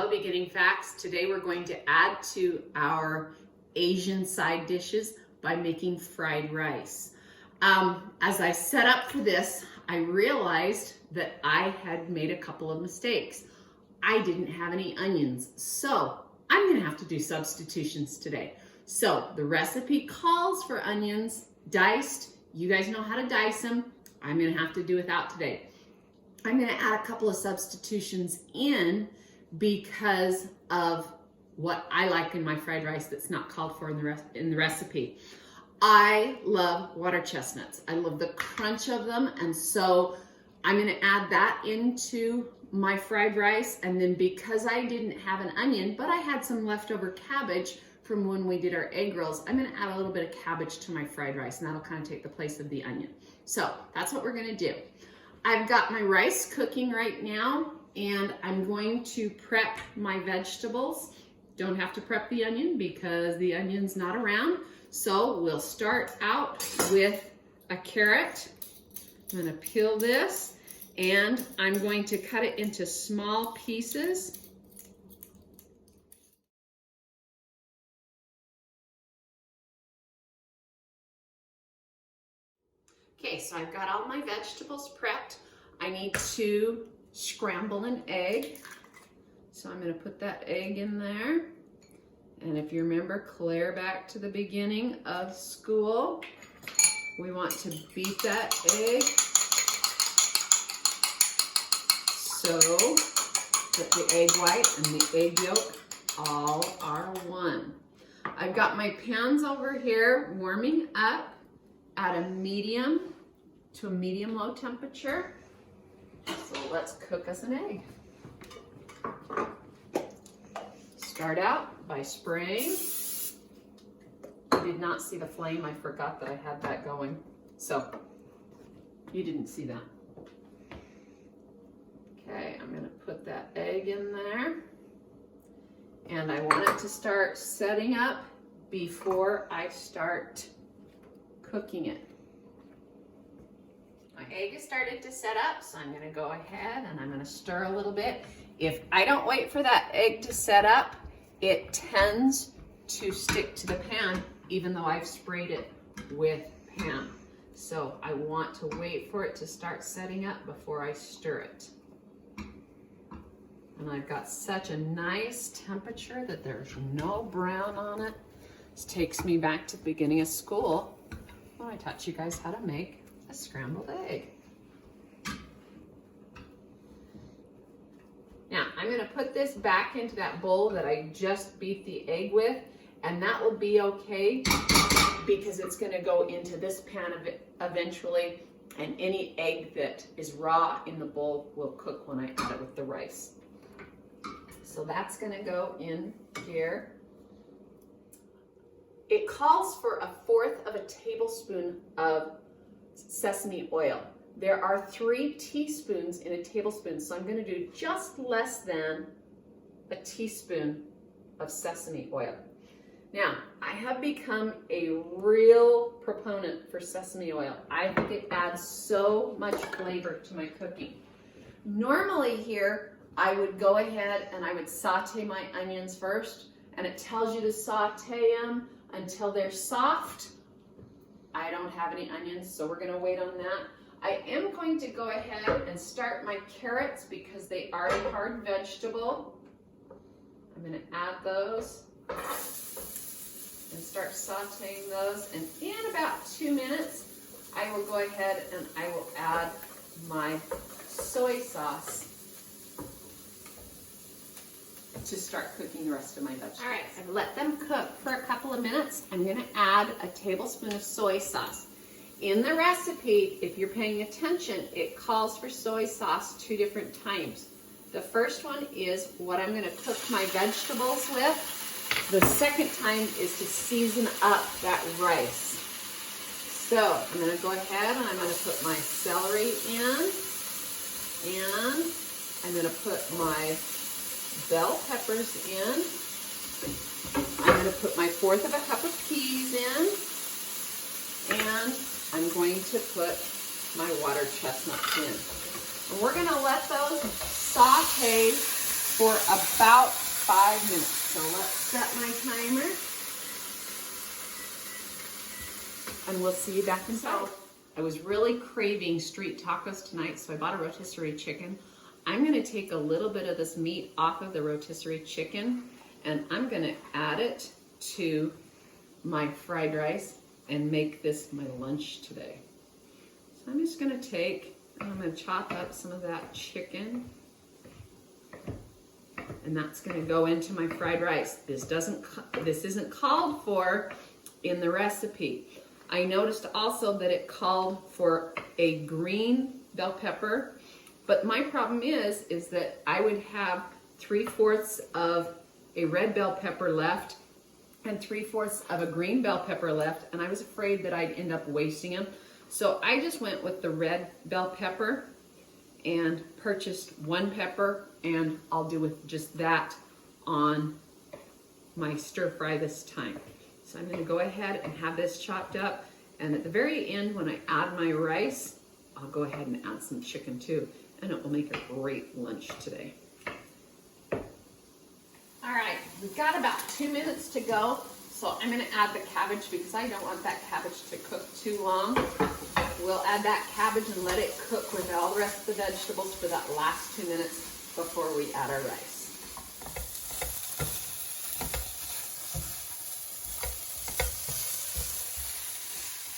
Hello, beginning facts. Today we're going to add to our Asian side dishes by making fried rice. As I set up for this, I realized that I had made a couple of mistakes. I didn't have any onions, so I'm gonna have to do substitutions today. So the recipe calls for onions diced. You guys know how to dice them. I'm gonna have to do without today. I'm gonna add a couple of substitutions in because of what I like in my fried rice that's not called for in the recipe. I love water chestnuts. I love the crunch of them, and so I'm gonna add that into my fried rice. And then because I didn't have an onion, but I had some leftover cabbage from when we did our egg rolls, I'm gonna add a little bit of cabbage to my fried rice, and that'll kind of take the place of the onion. So that's what we're gonna do. I've got my rice cooking right now, and I'm going to prep my vegetables. Don't have to prep the onion because the onion's not around. So we'll start out with a carrot. I'm gonna peel this, and I'm going to cut it into small pieces. Okay, so I've got all my vegetables prepped. I need to scramble an egg. So I'm gonna put that egg in there. And if you remember, clear back to the beginning of school, we want to beat that egg so that the egg white and the egg yolk all are one. I've got my pans over here warming up at a medium to a medium-low temperature. So let's cook us an egg. Start out by spraying. You did not see the flame. I forgot that I had that going. So you didn't see that. Okay, I'm gonna put that egg in there. And I want it to start setting up before I start cooking it. My egg has started to set up, so I'm gonna go ahead and I'm gonna stir a little bit. If I don't wait for that egg to set up, it tends to stick to the pan, even though I've sprayed it with pan. So I want to wait for it to start setting up before I stir it. And I've got such a nice temperature that there's no brown on it. This takes me back to the beginning of school when I taught you guys how to make a scrambled egg. Now, I'm gonna put this back into that bowl that I just beat the egg with, and that will be okay because it's gonna go into this pan eventually, and any egg that is raw in the bowl will cook when I add it with the rice. So that's gonna go in here. It calls for 1/4 of a tablespoon of sesame oil. There are 3 teaspoons in a tablespoon, so I'm going to do just less than a teaspoon of sesame oil. Now, I have become a real proponent for sesame oil. I think it adds so much flavor to my cooking. Normally here, I would go ahead and I would saute my onions first, and it tells you to saute them until they're soft. I don't have any onions, so we're gonna wait on that. I am going to go ahead and start my carrots because they are a hard vegetable. I'm gonna add those and start sauteing those. And in about 2 minutes, I will go ahead and I will add my soy sauce to start cooking the rest of my vegetables. All right, I've let them cook for a couple of minutes. I'm gonna add a tablespoon of soy sauce. In the recipe, if you're paying attention, it calls for soy sauce 2 different times. The first one is what I'm gonna cook my vegetables with. The second time is to season up that rice. So I'm gonna go ahead and I'm gonna put my celery in, and I'm gonna put my bell peppers in. I'm going to put my 1/4 of a cup of peas in, and I'm going to put my water chestnuts in. And we're going to let those saute for about 5 minutes. So let's set my timer. And we'll see you back inside. I was really craving street tacos tonight, so I bought a rotisserie chicken. I'm gonna take a little bit of this meat off of the rotisserie chicken, and I'm gonna add it to my fried rice and make this my lunch today. So I'm just gonna I'm gonna chop up some of that chicken, and that's gonna go into my fried rice. This isn't called for in the recipe. I noticed also that it called for a green bell pepper, but my problem is that I would have 3/4 of a red bell pepper left and 3/4 of a green bell pepper left, and I was afraid that I'd end up wasting them. So I just went with the red bell pepper and purchased 1 pepper, and I'll do with just that on my stir fry this time. So I'm going to go ahead and have this chopped up, and at the very end when I add my rice, I'll go ahead and add some chicken too, and it will make a great lunch today. All right, we've got about 2 minutes to go, so I'm going to add the cabbage because I don't want that cabbage to cook too long. We'll add that cabbage and let it cook with all the rest of the vegetables for that last 2 minutes before we add our rice.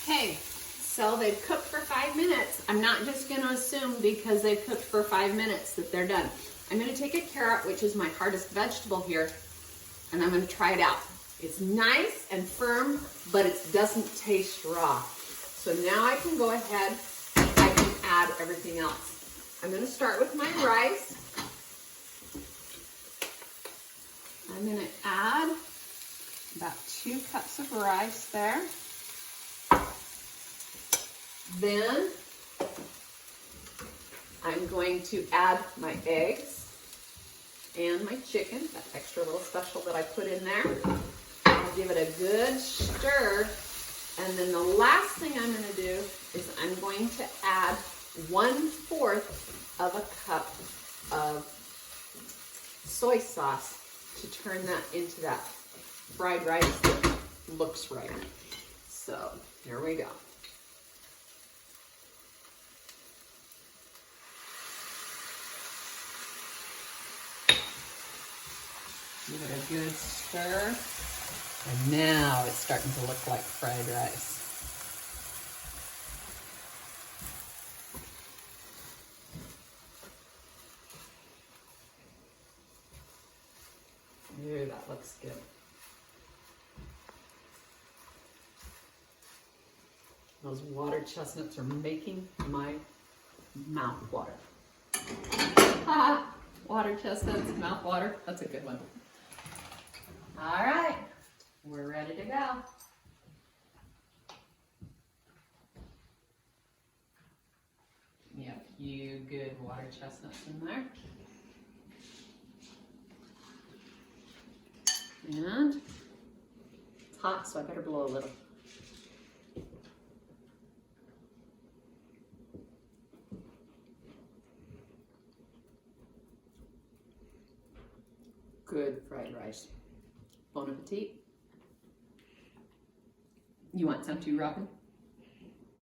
Okay, so they've cooked for 5 minutes. I'm not just going to assume because they've cooked for 5 minutes that they're done. I'm going to take a carrot, which is my hardest vegetable here, and I'm going to try it out. It's nice and firm, but it doesn't taste raw. So now I can go ahead, I can add everything else. I'm going to start with my rice. I'm going to add about 2 cups of rice there. Then I'm going to add my eggs and my chicken, that extra little special that I put in there. I'll give it a good stir. And then the last thing I'm going to do is I'm going to add 1/4 of a cup of soy sauce to turn that into that fried rice that looks right. So here we go. Give it a good stir. And now it's starting to look like fried rice. Ooh, that looks good. Those water chestnuts are making my mouth water. Water chestnuts, mouth water, that's a good one. All right, we're ready to go. Give me a few good water chestnuts in there. And it's hot, so I better blow a little. Good fried rice. Bon appetit. You want some too, Robin?